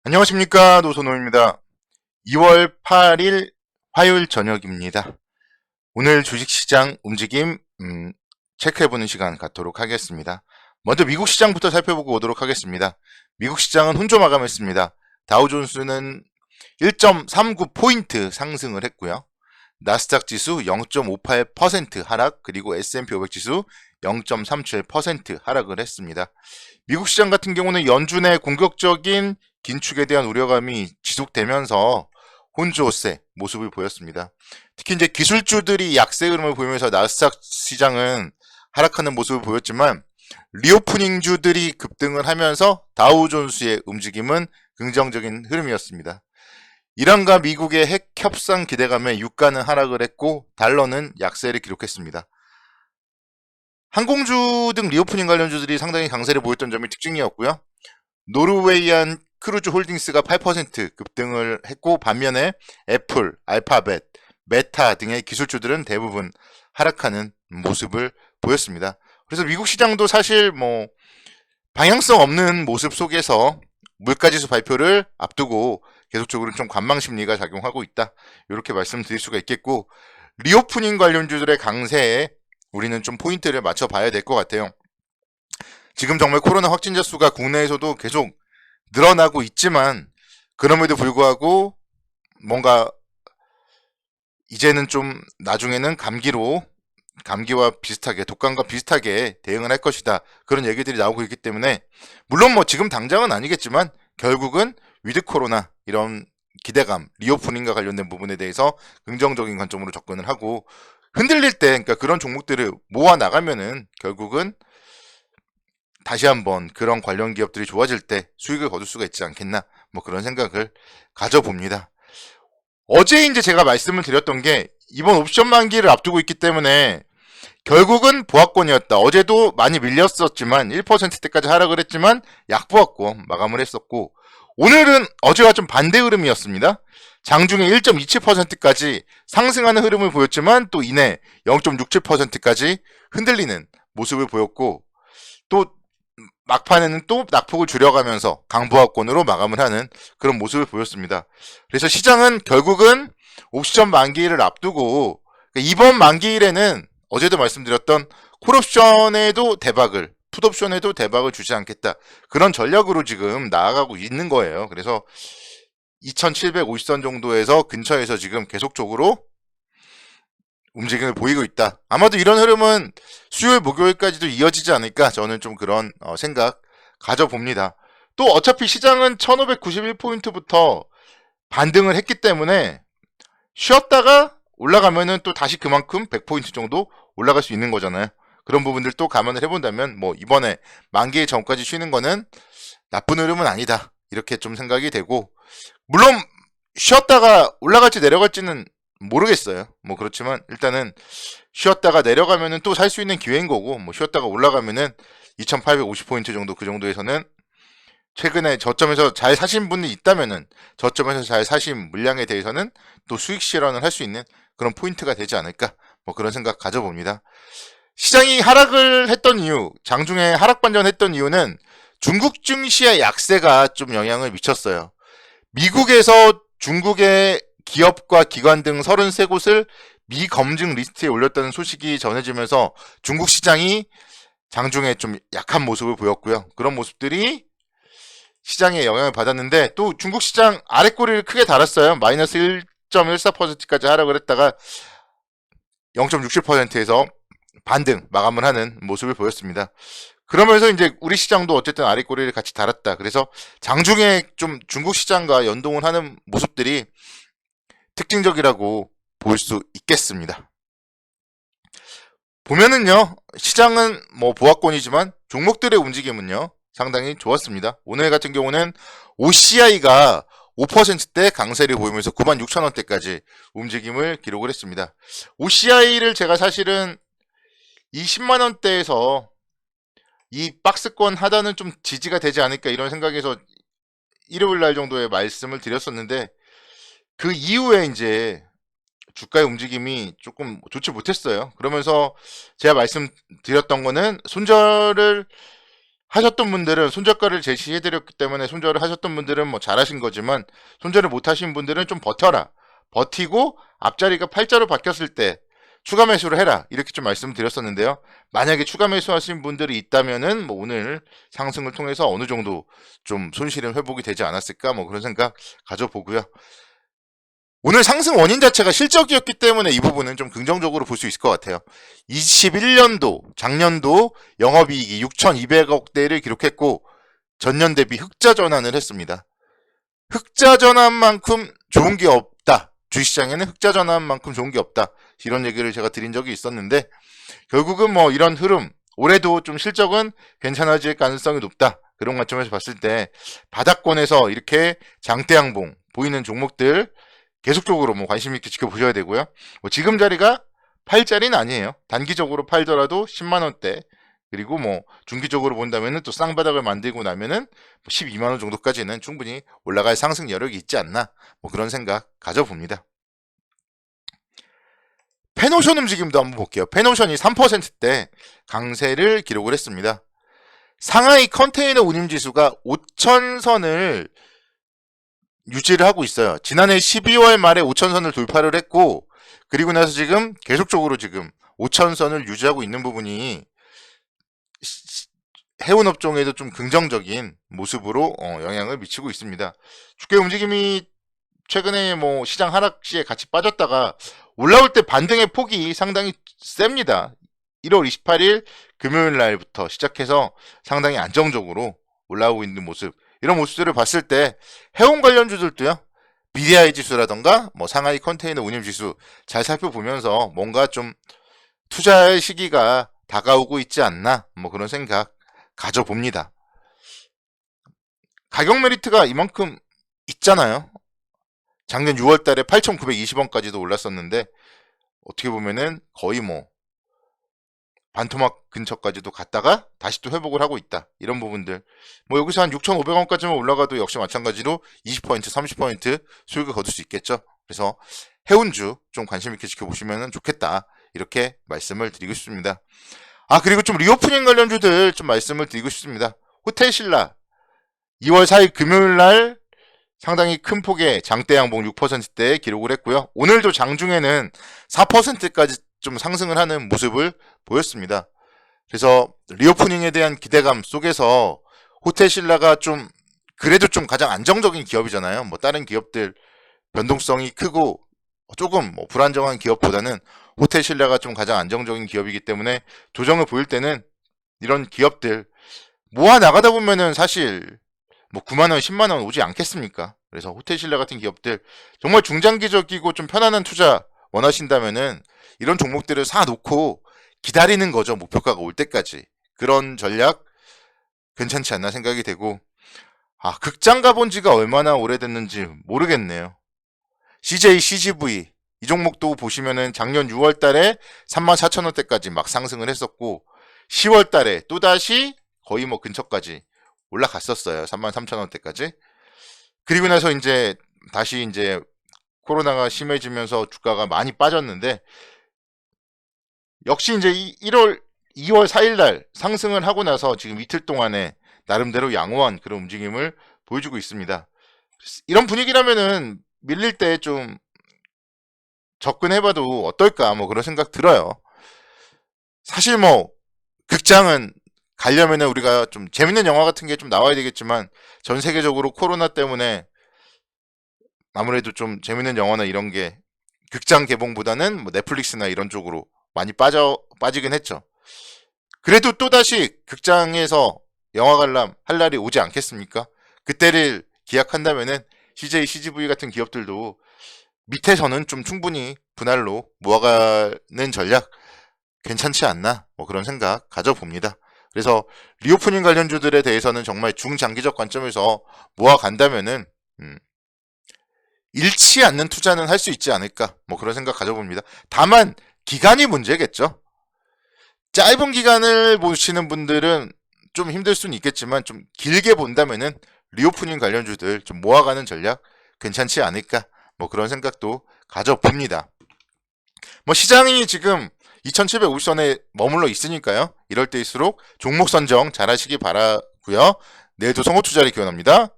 안녕하십니까, 노선호입니다. 2월 8일 화요일 저녁입니다. 오늘 주식시장 움직임 체크해보는 시간 갖도록 하겠습니다. 먼저 미국 시장부터 살펴보고 오도록 하겠습니다. 미국 시장은 혼조 마감했습니다. 다우존스는 1.39포인트 상승을 했고요. 나스닥 지수 0.58% 하락, 그리고 S&P 500 지수 0.37% 하락을 했습니다. 미국 시장 같은 경우는 연준의 공격적인 긴축에 대한 우려감이 지속되면서 혼조세 모습을 보였습니다. 특히 이제 기술주들이 약세 흐름을 보이면서 나스닥 시장은 하락하는 모습을 보였지만 리오프닝주들이 급등을 하면서 다우존스의 움직임은 긍정적인 흐름이었습니다. 이란과 미국의 핵 협상 기대감에 유가는 하락을 했고 달러는 약세를 기록했습니다. 항공주 등 리오프닝 관련주들이 상당히 강세를 보였던 점이 특징이었고요. 노르웨이안 크루즈 홀딩스가 8% 급등을 했고 반면에 애플, 알파벳, 메타 등의 기술주들은 대부분 하락하는 모습을 보였습니다. 그래서 미국 시장도 사실 방향성 없는 모습 속에서 물가지수 발표를 앞두고 계속적으로 좀 관망 심리가 작용하고 있다. 이렇게 말씀드릴 수가 있겠고, 리오프닝 관련주들의 강세에 우리는 좀 포인트를 맞춰 봐야 될 것 같아요. 지금 정말 코로나 확진자 수가 국내에서도 계속 늘어나고 있지만 그럼에도 불구하고 뭔가 이제는 좀 나중에는 감기와 비슷하게, 독감과 비슷하게 대응을 할 것이다. 그런 얘기들이 나오고 있기 때문에 물론 지금 당장은 아니겠지만 결국은 위드 코로나 이런 기대감, 리오프닝과 관련된 부분에 대해서 긍정적인 관점으로 접근을 하고 흔들릴 때, 그러니까 그런 종목들을 모아 나가면은 결국은 다시 한번 그런 관련 기업들이 좋아질 때 수익을 거둘 수가 있지 않겠나, 그런 생각을 가져봅니다. 어제 이제 제가 말씀을 드렸던 게 이번 옵션 만기를 앞두고 있기 때문에 결국은 보합권이었다. 어제도 많이 밀렸었지만 1%대까지 하락을 했지만 약보합권 마감을 했었고, 오늘은 어제와 좀 반대 흐름이었습니다. 장중에 1.27%까지 상승하는 흐름을 보였지만 또 이내 0.67%까지 흔들리는 모습을 보였고, 또 막판에는 또 낙폭을 줄여가면서 강보합권으로 마감을 하는 그런 모습을 보였습니다. 그래서 시장은 결국은 옵션 만기일을 앞두고 이번 만기일에는 어제도 말씀드렸던 콜옵션에도 대박을, 풋옵션에도 대박을 주지 않겠다. 그런 전략으로 지금 나아가고 있는 거예요. 그래서 2750선 정도에서 근처에서 지금 계속적으로 움직임을 보이고 있다. 아마도 이런 흐름은 수요일, 목요일까지도 이어지지 않을까, 저는 좀 그런 생각 가져봅니다. 또 어차피 시장은 1591포인트부터 반등을 했기 때문에 쉬었다가 올라가면은 또 다시 그만큼 100포인트 정도 올라갈 수 있는 거잖아요. 그런 부분들 또 감안을 해본다면 이번에 만기 전까지 쉬는 거는 나쁜 흐름은 아니다. 이렇게 좀 생각이 되고, 물론 쉬었다가 올라갈지 내려갈지는 모르겠어요. 그렇지만 일단은 쉬었다가 내려가면은 또 살 수 있는 기회인 거고, 쉬었다가 올라가면은 2850포인트 정도, 그 정도에서는 최근에 저점에서 잘 사신 분이 있다면은 저점에서 잘 사신 물량에 대해서는 또 수익 실현을 할 수 있는 그런 포인트가 되지 않을까, 그런 생각 가져봅니다. 시장이 하락을 했던 이유, 장중에 하락 반전했던 이유는 중국 증시의 약세가 좀 영향을 미쳤어요. 미국에서 중국의 기업과 기관 등 33곳을 미검증 리스트에 올렸다는 소식이 전해지면서 중국 시장이 장중에 좀 약한 모습을 보였고요. 그런 모습들이 시장에 영향을 받았는데 또 중국 시장 아랫꼬리를 크게 달았어요. 마이너스 1.14%까지 하락을 했다가 0.67%에서 반등 마감을 하는 모습을 보였습니다. 그러면서 이제 우리 시장도 어쨌든 아랫꼬리를 같이 달았다. 그래서 장중에 좀 중국 시장과 연동을 하는 모습들이 특징적이라고 볼 수 있겠습니다. 보면은요, 시장은 보합권이지만 종목들의 움직임은요 상당히 좋았습니다. 오늘 같은 경우는 OCI가 5%대 강세를 보이면서 96,000원대까지 움직임을 기록을 했습니다. OCI를 제가 사실은 이 10만원대에서 이 박스권 하단은 좀 지지가 되지 않을까 이런 생각에서 일요일 날 정도에 말씀을 드렸었는데, 그 이후에 이제 주가의 움직임이 조금 좋지 못했어요. 그러면서 제가 말씀드렸던 거는 손절을 하셨던 분들은 손절가를 제시해드렸기 때문에 손절을 하셨던 분들은 뭐 잘하신 거지만 손절을 못하신 분들은 좀 버텨라. 버티고 앞자리가 팔자로 바뀌었을 때 추가 매수를 해라. 이렇게 좀 말씀드렸었는데요. 만약에 추가 매수하신 분들이 있다면은 뭐 오늘 상승을 통해서 어느 정도 좀 손실은 회복이 되지 않았을까 뭐 그런 생각 가져보고요. 오늘 상승 원인 자체가 실적이었기 때문에 이 부분은 좀 긍정적으로 볼 수 있을 것 같아요. 21년도, 작년도 영업이익이 6,200억대를 기록했고 전년 대비 흑자 전환을 했습니다. 흑자 전환만큼 좋은 게 없다. 주식시장에는 흑자 전환만큼 좋은 게 없다. 이런 얘기를 제가 드린 적이 있었는데 결국은 뭐 이런 흐름, 올해도 좀 실적은 괜찮아질 가능성이 높다. 그런 관점에서 봤을 때 바닥권에서 이렇게 장대양봉 보이는 종목들 계속적으로 뭐 관심 있게 지켜보셔야 되고요. 뭐 지금 자리가 팔 자리는 아니에요. 단기적으로 팔더라도 10만 원대 그리고 뭐 중기적으로 본다면은 또 쌍바닥을 만들고 나면은 12만 원 정도까지는 충분히 올라갈 상승 여력이 있지 않나 뭐 그런 생각 가져봅니다. 페노션 움직임도 한번 볼게요. 페노션이 3%대 강세를 기록을 했습니다. 상하이 컨테이너 운임지수가 5,000선을 유지를 하고 있어요. 지난해 12월 말에 5,000선을 돌파를 했고 그리고 나서 지금 계속적으로 지금 5,000선을 유지하고 있는 부분이 해운 업종에도 좀 긍정적인 모습으로 영향을 미치고 있습니다. 주가 움직임이 최근에 뭐 시장 하락 시에 같이 빠졌다가 올라올 때 반등의 폭이 상당히 셉니다. 1월 28일 금요일 날부터 시작해서 상당히 안정적으로 올라오고 있는 모습. 이런 모습들을 봤을 때 해운 관련주들도요. BDI 지수라던가 뭐 상하이 컨테이너 운임 지수 잘 살펴보면서 뭔가 좀 투자의 시기가 다가오고 있지 않나 뭐 그런 생각 가져봅니다. 가격 메리트가 이만큼 있잖아요. 작년 6월 달에 8,920원까지도 올랐었는데 어떻게 보면은 거의 뭐 반토막 근처까지도 갔다가 다시 또 회복을 하고 있다. 이런 부분들. 뭐 여기서 한 6,500원까지만 올라가도 역시 마찬가지로 20%, 30% 수익을 거둘 수 있겠죠. 그래서 해운주 좀 관심 있게 지켜보시면 좋겠다. 이렇게 말씀을 드리고 싶습니다. 그리고 좀 리오프닝 관련주들 좀 말씀을 드리고 싶습니다. 호텔신라 2월 4일 금요일 날 상당히 큰 폭의 장대 양봉 6%대 기록을 했고요. 오늘도 장중에는 4%까지 좀 상승을 하는 모습을 보였습니다. 그래서 리오프닝에 대한 기대감 속에서 호텔신라가 좀 그래도 좀 가장 안정적인 기업이잖아요. 뭐 다른 기업들 변동성이 크고 조금 뭐 불안정한 기업보다는 호텔신라가 좀 가장 안정적인 기업이기 때문에 조정을 보일 때는 이런 기업들 모아 나가다 보면은 사실 뭐 9만원, 10만원 오지 않겠습니까? 그래서 호텔신라 같은 기업들 정말 중장기적이고 좀 편안한 투자 원하신다면은 이런 종목들을 사놓고 기다리는 거죠. 목표가가 올 때까지. 그런 전략 괜찮지 않나 생각이 되고 극장 가본 지가 얼마나 오래됐는지 모르겠네요. CJ, CGV 이 종목도 보시면은 작년 6월 달에 34,000원대까지 막 상승을 했었고 10월 달에 또다시 거의 뭐 근처까지 올라갔었어요. 33,000원대까지. 그리고 나서 이제 다시 이제 코로나가 심해지면서 주가가 많이 빠졌는데 역시 이제 2월 4일 날 상승을 하고 나서 지금 이틀 동안에 나름대로 양호한 그런 움직임을 보여주고 있습니다. 이런 분위기라면은 밀릴 때 좀 접근해봐도 어떨까 뭐 그런 생각 들어요. 사실 뭐 극장은 가려면은 우리가 좀 재밌는 영화 같은 게 좀 나와야 되겠지만 전 세계적으로 코로나 때문에 아무래도 좀 재밌는 영화나 이런 게 극장 개봉보다는 뭐 넷플릭스나 이런 쪽으로 많이 빠지긴 했죠. 그래도 또다시 극장에서 영화 관람 할 날이 오지 않겠습니까? 그때를 기약한다면은 CJ, CGV 같은 기업들도 밑에서는 좀 충분히 분할로 모아가는 전략 괜찮지 않나 뭐 그런 생각 가져봅니다. 그래서 리오프닝 관련주들에 대해서는 정말 중장기적 관점에서 모아간다면은 잃지 않는 투자는 할 수 있지 않을까 뭐 그런 생각 가져봅니다. 다만 기간이 문제겠죠. 짧은 기간을 보시는 분들은 좀 힘들 수는 있겠지만 좀 길게 본다면은 리오프닝 관련주들 좀 모아가는 전략 괜찮지 않을까 뭐 그런 생각도 가져봅니다. 뭐 시장이 지금 2750선에 머물러 있으니까요. 이럴 때일수록 종목 선정 잘 하시기 바라고요. 내일도 성호 투자를 기원합니다.